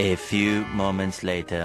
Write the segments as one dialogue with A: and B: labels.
A: A few moments later.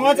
B: 5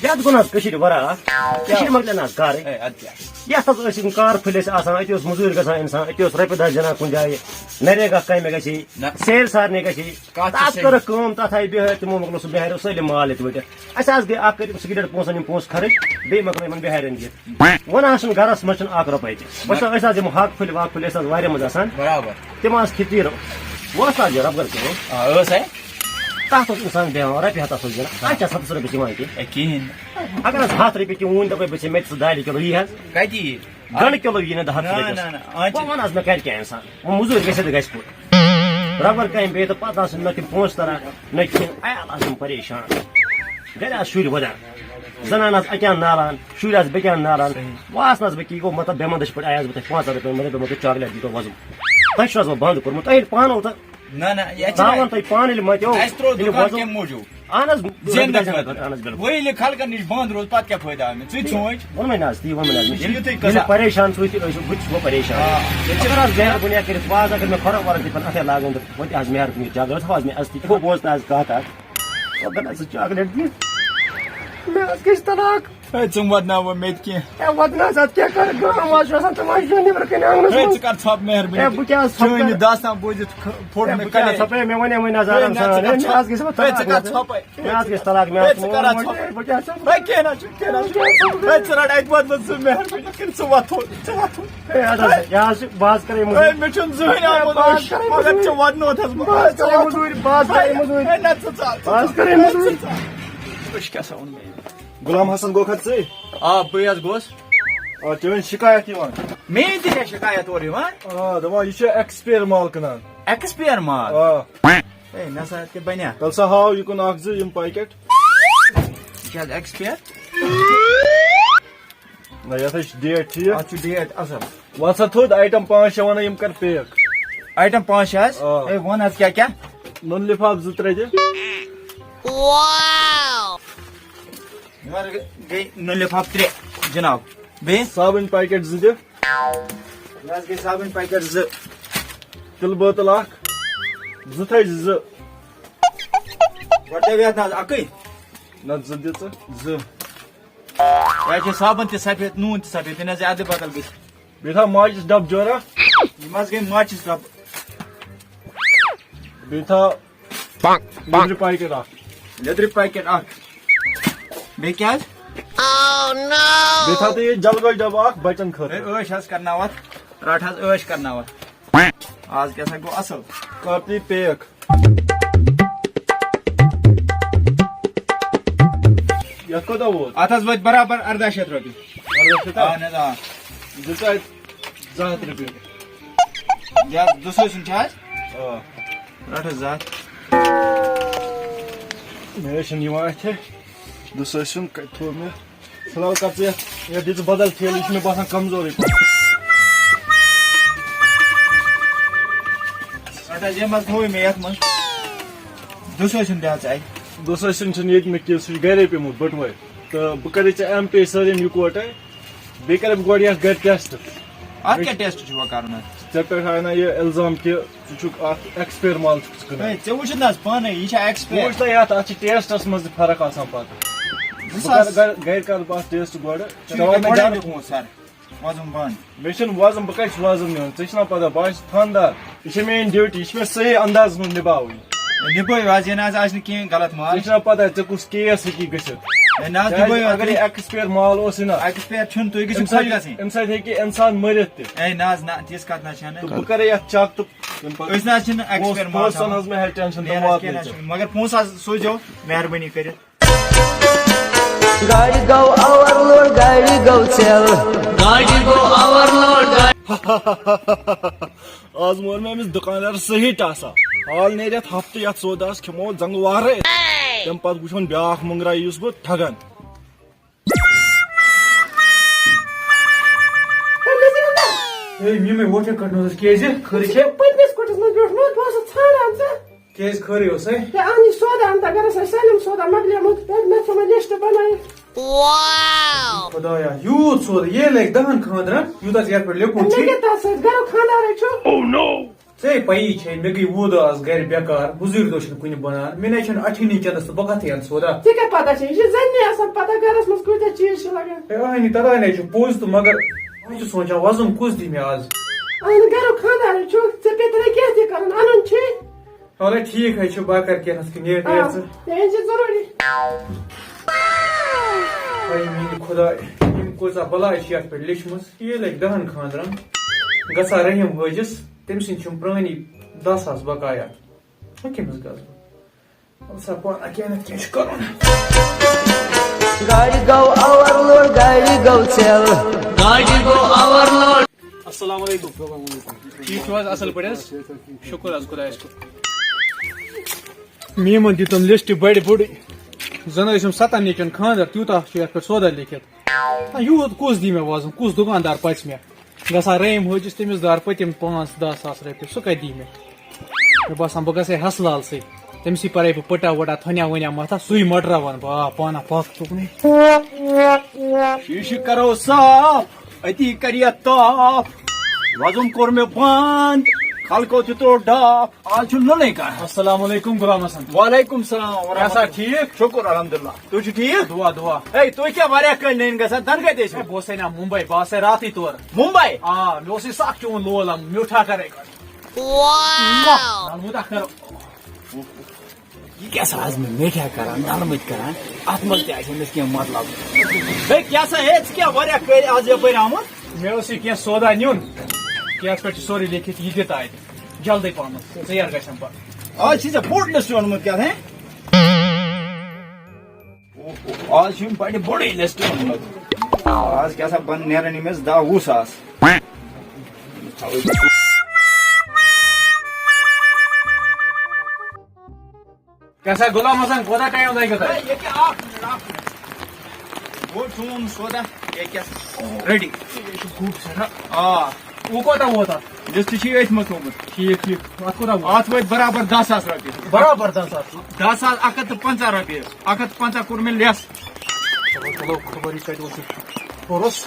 C: یتھ گوٚو نہ حظ کٔشیٖرِ برابر کٔشیٖرِ مۄکلے نہ حظ کارٕے
B: اے ادٕ کیٛاہ
C: یتھ حظ ٲسۍ یِم کار پھٔلۍ ٲسۍ آسان اَتہِ اوس موٚزوٗرۍ گژھان اِنسان اَتہِ اوس رۄپیہِ دہ زینان کُنہِ جایہِ نریگا کامہِ گژھی
B: نہ.
C: سیر سارنٕے گژھی
B: کَتھ چھِ
C: تتھ
B: صحیح.
C: کٔرٕکھ کٲم تتھ آیہِ بِہٲرۍ تِمو مۄکلو سُہ بِہاریو سٲلِم مال ییٚتہِ ؤٹِتھ اَسہِ حظ گٔے اکھ کٔرۍ سِگریٹ پونٛسن یِم پونٛسہٕ خرٕچ بیٚیہِ مۄکلو یِمن بِہارٮ۪ن دِتھ وۄنۍ حظ چھُنہٕ گرس منٛز چھُنہٕ اکھ رۄپاے تہِ وٕچھ أسۍ حظ یِم ہاکہٕ پھٔلۍ واکہٕ پھٔلۍ ٲسۍ حظ واریاہ منٛز آسان
B: برابر
C: تِم حظ کھِ تیٖرو وۄنۍ ٲس حظ یہِ رۄب گر کٲم
B: ٲس ہے
C: تتھ اوس اِنسان بیٚہوان رۄپیہِ ہتھ اوس زینان اَتہِ چھِ 7 رۄپیہِ یِوان کینٛہہ
B: اے کِہیٖنۍ
C: اگر حظ 100 رۄپیہِ تہِ ووٚن دپے بہٕ مےٚ تہِ سُہ دالہِ کِلوٗ یی حظ
B: کَتہِ یی
C: گنڈٕ کِلوٗ یی نہٕ 10
B: نہ
C: رۄپیہِ
B: نہ آنچہِ
C: وۄنۍ وَن حظ مےٚ کَرِ کیٛاہ اِنسان وۄنۍ موٚزوٗرۍ گژھِ تہٕ گژھِ پوٗرٕ رۄبر کامہِ بیٚیہِ تہٕ پتہٕ آسن نہ تِم پونٛسہٕ تران نہ کِہیٖنۍ عیال آسان پریشان گرِ آسہٕ شُرۍ ودان زنان آسہٕ اکیٛاہ نالان شُرۍ آسہٕ بیٚکیٛاہ نالان وۄنۍ آسہٕ نہٕ حظ بہٕ کہِ یہِ گوٚو مطلب بیمندٕچ پٲٹھۍ آیاس بہٕ تۄہہِ 500 رۄپیہِ مےٚ دوٚپمو تۄہہِ چاکلیٹ دیٖتو وۄزُم تۄہہِ چھُ حظ وۄنۍ بنٛد کوٚرمُت تۄہہِ ییٚلہِ پانہٕ تہٕ
B: نہ نہ یہِ چھِ
C: تھاوان تۄہہِ پانہٕ ییٚلہِ متیو
B: اَسہِ ترٛوو
C: ییٚلہِ
B: دُکان
C: وۄزُم
B: کَمہِ موٗجوٗب
C: اہن حظ
B: زیننہٕ
C: اہن
B: خٲطرٕ
C: حظ بِلکُل
B: وۄنۍ ییٚلہِ خلقن نِش بنٛد روٗد پتہٕ کیٛاہ فٲیدٕ آو مےٚ ژٕ تہِ سونٛچ
C: ووٚنمے نہ حظ تی ووٚنمے نہ حظ
B: ییٚلہِ یُتُے
C: ییٚلہِ
B: قٕصہٕ
C: پریشان چھُ تہِ ٲسِو بہٕ تہِ چھُس وۄنۍ پریشان اگر حظ مہربٲنی کٔرِتھ واز اگر مےٚ کھۄرن وۄرن تہِ پَتہٕ اَتھے لاگُن تہٕ وۄنۍ تہِ حظ مہربٲنی چاکلیٹ تھاو حظ مےٚ اَستی ہُہ بوز نہٕ حظ کَتھ حظ وۄنۍ حظ ژٕ چاکلیٹ دِ مےٚ حظ گژھِ طلاق
B: ہے ژٕ واتناو مےٚ تہِ کینٛہہ
C: ہے وۄنۍ حظ اَتھ کیٛاہ کَرٕ گام حظ چھُ آسان تِم حظ چھِ نیٚبرٕ کَنۍ آنٛگنَس
B: ہے
C: منٛز
B: ژٕ کر ژھۄپ
C: ہے
B: مہربٲنی
C: بہٕ کیٛاہ حظ
B: چٲنۍ یہِ
C: ژھۄپہٕ
B: داستان بوٗزِتھ پھوٚٹ
C: ہے
B: مےٚ
C: بہٕ کیٛاہ
B: کَلے
C: ژھۄپے مےٚ وَنے وۄنۍ حظ آرام سان ہے مےٚ حظ گژھِ وۄنۍ
B: ہے ژٕ کر
C: طلاق
B: ژھۄپے
C: مےٚ حظ گژھِ طلاق مےٚ حظ
B: ژٕ کر اَتھ ژھۄپہٕ
C: بہٕ کیٛاہ ژھۄپہٕ
B: ہے کیٚنٛہہ نہ چھُ کیٚنٛہہ نہ چھُ ہے ژٕ رٹ اَتہِ واتہٕ ژٕ مہربٲنی کٔرِتھ ژٕ وۄتھُن ژٕ وۄتھُن
C: ہے اَدٕ حظ یہِ حظ چھُ بہٕ حظ کَرے
B: ہے
C: موٚزوٗرۍ
B: مےٚ چھُنہٕ زٕہٕنۍ آمُت وٕچھ مگر ژےٚ واتنوتھس
C: بہٕ حظ کَرے موٚزوٗرۍ بہٕ حظ کَرے موٚزوٗرۍ
B: ہے نہ ژٕ ژال
C: بہٕ حظ کَرے موٚزوٗرۍ
B: وٕچھ کیٛاہ سا ووٚن مےٚ
C: غلام حسن گوٚو کھت ژٕے
B: آ بٕے حظ گوس
C: آ چٲنۍ شِکایت یِوان
B: میٛٲنۍ تہِ چھےٚ شِکایت اورٕ یِوان
C: آ دپان یہِ چھُ ایٚکٕسپیر مال کٕنان
B: ایٚکٕسپیر مال
C: آ
B: ہے نہ سا تہِ بنیٛا
C: تیٚلہِ سا ہاو یہِ کُن اکھ زٕ یِم پیکٮ۪ٹ
B: یہِ چھِ حظ ایٚکٕسپیر
C: نہ یتھ حظ چھِ ڈیٹ ٹھیٖک
B: اَتھ چھُ ڈیٹ اَصٕل
C: وۄنۍ سا تھوٚد آیٹم 5-6 وَنان یِم کر پیک
B: آیٹم 5 حظ
C: آ.
B: ہے وَن حظ کیٛاہ کیٛاہ
C: نُن لِفاف 2-3 دِ
D: Wow!
B: یِمن گٔے نُن لِفاف 3 جِناب بیٚیہِ
C: صابن پیکٮ۪ٹ 2 دِ
B: مےٚ حظ گٔے صابن پیکٮ۪ٹ 2
C: تِلہٕ بٲتل اکھ 2 تھٲے 2
B: گۄڈٕ دَپہِ یَتھ نہ حظ اَکٕے
C: نہ 2 دِ ژٕ
B: 2 یہِ حظ چھِ صابن تہِ سفید نوٗن تہِ سفید تہِ نہ حظ اَدٕ بدل گٔژھِ
C: بیٚیہِ تھاو ماچِس ڈبہٕ جورا
B: یِم حظ گٔے ماچِس ڈبہٕ
C: بیٚیہِ تھاو لیٚدرِ پیکٮ۪ٹ اکھ
B: لیٚدرِ پیکٮ۪ٹ اکھ بیٚیہِ کیٛاہ حظ
D: Oh no!
C: بیٚیہِ تھاو تہٕ یہِ جلگوج ڈبہٕ اکھ بچن
B: ہے
C: خٲطرٕ
B: عٲش حظ کرناوَتھ رٹ حظ عٲش کرناوَتھ آز کیٛاہ سا گوٚو اَصٕل
C: کاپی پیک یتھ کوتاہ ووت
B: اَتھ حظ وٲتۍ برابر 1800 رۄپیہِ
C: 18
B: اہن حظ آ
C: دِ ژٕ اَتہِ 200 رۄپیہِ
B: یَتھ 200 چھِ حظ
C: آ
B: رٹ حظ 2
C: مےٚ چھُنہٕ یِوان اَتھِ 200 کتہِ تھوٚو مےٚ فِلحال کر ژٕ یتھ دِ ژٕ بدل ٹھیلہٕ یہِ چھُ مےٚ باسان کمزورٕے
B: رٹ حظ یِم حظ تھوٚوُے مےٚ یَتھ منٛز 200 دِ حظ ژٕ اَتہِ
C: 200 چھُنہٕ ییٚتہِ مےٚ کینٛہہ سُہ چھُ گرے پیوٚمُت بٔٹوے تہٕ بہٕ کرے ژےٚ ایم پے سٲلِم یِکوٹے بیٚیہِ کرے بہٕ گۄڈٕ یتھ گرِ ٹیسٹ
B: اَتھ کیٛاہ ٹیسٹ چھُ وۄنۍ کرُن حظ
C: ژےٚ پٮ۪ٹھ آیہِ نا یہِ الزام کہِ ژٕ چھُکھ اتھ ایٚکٕسپیر مال چھُکھ ژٕ کٕنان
B: ہے ژےٚ وٕچھُتھ نہ حظ پانے یہِ چھا ایٚکٕسپیر
C: وٕچھ تۄہہِ اتھ چھِ ٹیسٹس منٛز تہِ فرق آسان پتہٕ گرِ کرٕ بہٕ اتھ ٹیسٹ گۄڈٕ
B: سر وَزُم بنٛد
C: مےٚ چھُنہٕ وزن بہٕ کتہِ چھُس وزن نِوان ژےٚ چھُنا پتہ بہٕ حظ چھُس خانٛدار یہِ چھِ میٲنۍ ڈیوٹی یہِ چھِ مےٚ صحیح اندازس منٛز نِباوٕنۍ
B: نِبٲیِو حظ یہِ نہ حظ آسہِ نہٕ کِہیٖنۍ غلط مال
C: ژےٚ چھُنا پتہ ژےٚ کُس کیس ہیٚکی گٔژھِتھ
B: ہے نہ حظ نِبٲیِو
C: اگر یہِ ایٚکٕسپیر مال اوس نا
B: ایٚکٕسپیر چھُنہٕ تُہۍ گٔژھِو
C: اَمہِ
B: خۄش
C: سۭتۍ
B: گژھٕنۍ
C: اَمہِ سۭتۍ ہیٚکہِ اِنسان مٔرِتھ تہِ
B: ہے نہ حظ نہ تِژھ کتھ نہ حظ چھنہٕ
C: تہٕ بہٕ کرے یتھ چک تہٕ
B: أسۍ نہ حظ چھِنہٕ ایٚکٕسپیر مال
C: پونٛسن حظ مےٚ ہیٚے ٹینشن تِم
B: کیٚنٛہہ نہ
C: واتنٲے
B: حظ
C: ژےٚ
B: چھُنہٕ مگر پونٛسہٕ حظ سوٗزیو مہربٲنی کٔرِتھ
E: گاڑی گو اوورلوڈ گاڑی گو چل گاڑی گو اوورلوڈ
C: آز مور مےٚ أمِس دُکاندارس صحیح ٹاسا حال نیرِ یتھ ہفتہٕ یتھ سوداہس کھٮ۪مو زنٛگہٕ وارے تمہِ پتہٕ وٕچھون بیاکھ مۄنگرا یُس بہٕ ٹھگان
F: یِمے ووٹے کڑنو کیازِ خٲرٕے چھے
G: پٔتمِس کُٹھِس منٛز بیوٗٹھمُت بہٕ ٲسٕس ژھانڈان ژٕ
F: کیازِ خٲرٕے اوس ہے
G: ہے اہن یہِ سودا اَنتا گرس ٲسۍ سٲلِم سودا مۄکلیومُت مےٚ تھوٚو مےٚ لِسٹ بنٲیِتھ
D: Wow!
F: خۄدایا یوٗت سودا یہِ لگہِ 10 خاندرن یوٗتاہ ژےٚ یتھ پٮ۪ٹھ لیوٚکھمُت
G: مےٚ
F: چھُے
G: کیٛاہ تتھ سۭتۍ گرُک خانٛدارے چھُ
F: ژے پایی چھے مےٚ گٔے 10 دۄہ آز گرِ بیکار مٔزوٗرۍ دۄہ چھُنہٕ کُنہِ بنان مےٚ نَے چھُنہٕ 8 چندس تہٕ بہٕ کتھ یَنہٕ سودا
G: ژےٚ کیٛاہ پتہ چھے یہِ چھِ زٔنی آسان پتہ گرس منٛز کۭتیاہ چیٖز چھِ لگان
F: اہنی تدانے چھُ پوٚز تہٕ مگر وۄنۍ چھُ سونچان وزُم کُس دی مےٚ آز
G: اہن گرُک خانٛدار چھُکھ ژےٚ پیٚترے کیٚنٛہہ تہِ کرُن انُن چھُے
F: وَلے ٹھیٖک ہے چھُ بہٕ کرٕ کیٚنٛہہ کہِ نیرِ ژٕ
G: ژےٚ أنۍ زِ ضروٗری
F: اے میٛانہِ خۄداے یِم کۭژاہ بلاے چھِ یتھ پٮ۪ٹھ لیچھمٕژ یہِ لگہِ 10 خاندرن گژھان رحیٖم حٲجِس تٔمۍ سٕنٛدۍ چھِم پرٛٲنی 10,000 بقایا وۄنۍ کٔمِس گژھٕ بہٕ سا پانا کیٚنٛہہ نتہٕ کیٚنٛہہ چھُ کرُن
E: گاڑی گو اوورلوڈ گاڑی گو چل گاڑی گو اوورلوڈ
F: السلام علیکم ٹھیک چھو حظ اصل پٲٹھۍ حظ شکر حظ خۄدایس کُن میمن دِتُم لسٹ بڑِ بوٚڑٕے زن ٲسِم 7 نیچن خاندر تیوٗتاہ چھُ یتھ پٮ۪ٹھ سودا لیکھِتھ یوٗت کُس دی مےٚ وازُم کُس دُکاندار پژِ مےٚ گژھان رحیٖم حٲجِس تٔمِس دار پٔتِم 5-10 ساس رۄپیہِ سُہ کتہِ دی مےٚ باسان بہٕ گژھے حسلال سۭتۍ تٔمسٕے پرے بہٕ پٹا وٹا تھونیا ونیا متھا سُے مٹراون بہٕ آ پانا پاک تُکنٕے
B: شیٖشہٕ کرو صاف أتی کر یہِ تاپھ وزُم کوٚر مےٚ بنٛد خلقو تہِ تروو ڈاپ آز چھُ نُنٕے کانٛہہ
F: السلام علیکم غلام حسن
B: وعلیکم سلام
F: کیٛاہ ٹھیٖک
B: شُکُر الحمدُللہ تُہۍ چھِو ٹھیٖک
F: دُعا
B: ہے تُہۍ کیٛاہ واریاہ کٲلۍ نٔنۍ گژھان تنہٕ کتہِ ٲسِو
F: بہٕ اوسے نا ممبئی بہٕ آسے راتٕے تورٕ
B: ممبئی
F: آ مےٚ اوسُے سکھ چون لول میوٗٹھا کرے
D: Wow.
F: کوٗتاہ کرو
B: یہِ کیٛاہ سا آز مےٚ میٹھا کران نلمٕتۍ کران اتھ منٛز تہِ آسہِ أمِس کینٛہہ مطلب ہے کیٛاہ سا ہے ژٕ کیٛاہ واریاہ کٲلۍ آز یپٲرۍ آمُت
F: مےٚ اوسُے کینٛہہ سودا نیُن کیٛاہ پٮ۪ٹھ چھُ سورُے لیکھِتھ یہِ دِ تاتہِ جلدی پہمتھ ژیر گژھن پتہٕ
B: آز چھِ ژےٚ بوٚڑ لسٹ اوٚنمُت کیٛاہ آز چھُ بڑِ بوٚڑٕے لسٹ اوٚنمُت آز کیٛاہ سا بن نیرن أمِس 10-20 ساس
F: کیٛاہ سا غلام حسن کوتاہ ٹایم لگہِ تۄہہِ
B: گوٚو چون سودا ریڈی
F: آ وۄنۍ کوتاہ ووت اتھ
B: لسٹ چھُے أتھۍ منٛز تھوٚمُت
F: ٹھیٖک ٹھیٖک اتھ کوتاہ ووت
B: اتھ وٲتۍ برابر 10 ساس رۄپیہِ
F: برابر 10 ساس
B: 10 ساس 150 رۄپیہِ 150 کوٚر مےٚ لیس
F: چلو خبر یہِ کتہِ اوس کوٚرُس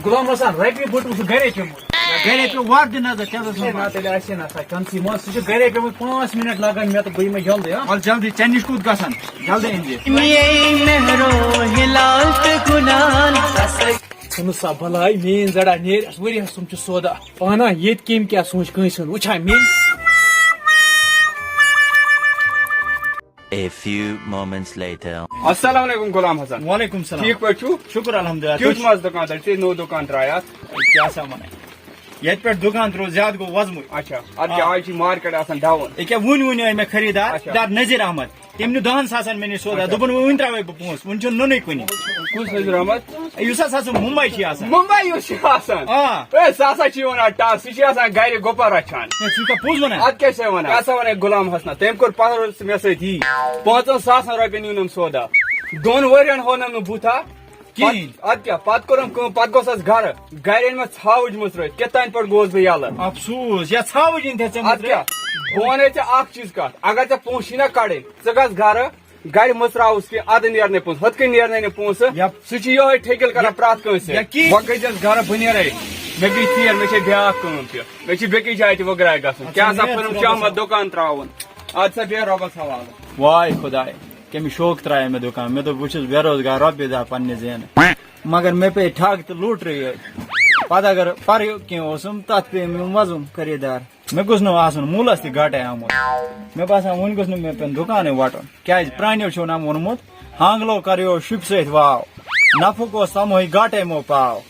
F: غلام حسن رۄپیہِ بٔٹوٕ سُہ گرے پیوٚمُت
B: گرے پیوٚو وار دِ نظر چندس
F: نا
B: منٛز
F: تیٚلہِ آسہِ نہ سا کنسٕے منٛز سُہ چھُ گرے پیوٚمُت 5 منٹ لگان مےٚ تہٕ بہٕ یِمے جلدی ہا
B: وَلہٕ جلدی ژےٚ نِش کوٚت گژھان جلدی أنۍ
F: ژھٕنُس سا بلاے میٲنۍ زڑا نیرِ اَسہِ واریاہ سُم چھُ سودا پانا ییٚتہِ کٔمۍ کیٛاہ سوٗنچ کٲنٛسہِ ہُنٛد وٕچھان میٲنۍ
A: A few moments later.
H: السلام علیکم غلام حسن
B: وعلیکم سلام
H: ٹھیک پٲٹھۍ چھُو
B: شُکُر الحمدُللہ
H: کیُتھ ماز دُکان تۄہہِ ژےٚ نوٚو دُکان ترٛایاتھ
B: کیٛاہ سا وَنان ییٚتہِ پٮ۪ٹھ دُکان ترٛوو زیادٕ گوٚو وۄزمُے
H: اچھا اَدٕ کیٛاہ آز چھُ مارکیٹ آسان ڈاوُن
B: ییٚکیٛاہ وُنۍ آے مےٚ خریٖدار
H: اچھا.
B: دار نذیٖر احمد تٔمۍ نیوٗ 10 ساسن مےٚ نِش سودا دوٚپُن وۄنۍ ترٛاوے بہٕ پونٛسہٕ وُنہِ چھُنہٕ نُنٕے کُنہِ
H: کُس نظیر احمد
B: یُس ہسا سُہ ممبئی چھِ آسان
H: ممبئی یُس چھُ آسان
B: آ
H: اے سُہ ہسا چھُ وَنان ٹاس سُہ چھُ آسان گرِ گُپن رچھان
B: ژٕ چھُکھا پوٚز وَنان
H: اتھ کیٛاہ چھِ وَنان ہسا وَنے غلام حسنا تٔمۍ کوٚر پتہٕ مےٚ سۭتۍ یی 5 ساسن رۄپین نیونم سودا 2 ؤرین ہونم نہٕ بوٗتھا
B: کِہیٖنۍ
H: ادٕ کیٛاہ پتہٕ کوٚرُم کٲم پتہٕ گوٚژھ اَسہِ گرٕ گرِ أنۍ مےٚ ژھاوٕج مٕژرٲیِتھ کیٛاہتانۍ پٮ۪ٹھ گوس بہٕ یَلہٕ
B: افسوٗس یا ژھاوٕج أنۍ ژےٚ
H: ادٕ کیٛاہ بہٕ وَنے ژےٚ اکھ چیٖز کتھ اگر ژےٚ پونٛسہٕ چھی نا کڑٕنۍ ژٕ گژھ گرٕ گرِ مٕژراوُس کینٛہہ ادٕ نیرنے پونٛسہٕ ہُتھ کٔنۍ نیرنے نہٕ پونٛسہٕ
B: یپ.
H: سُہ چھُ یِہوے ٹھیکِل کران پرٛٮ۪تھ کٲنٛسہِ وۄنۍ گٔژھِس گرٕ بہٕ نیرے مےٚ گٔے ژیر مےٚ چھےٚ بیاکھ کٲم تہِ مےٚ چھِ بیٚکِس جایہِ تہِ وٕگراے گژھُن کیٛاہ سا پنُن شامت دُکان ترٛاوُن ادٕ سا بیٚہہ رۄبس حوالہٕ
B: واے خۄداے کٔمِس شوق ترٛایے مےٚ دُکان مےٚ دوٚپ بہٕ چھُس بے روزگار رۄپیہِ دہ پننہِ زینہٕ مگر مےٚ پیٚیہِ ٹھگ تہٕ لوٗٹرٕے یٲتۍ پتہٕ اگر پرٕ کینٛہہ اوسُم تتھ پیٚیہِ مےٚ وۄزُم خریٖدار مےٚ گوٚژھ نہٕ آسُن موٗلس تہِ گاٹے آمُت مےٚ باسان وۄنۍ گوٚژھ نہٕ مےٚ پیٚون دُکانٕے وٹُن کیٛازِ پرٛانیو چھُو نا ووٚنمُت ہانگلو کریو شُپہِ سۭتۍ واو نفُک اوس تمہٕے گاٹے مو پاو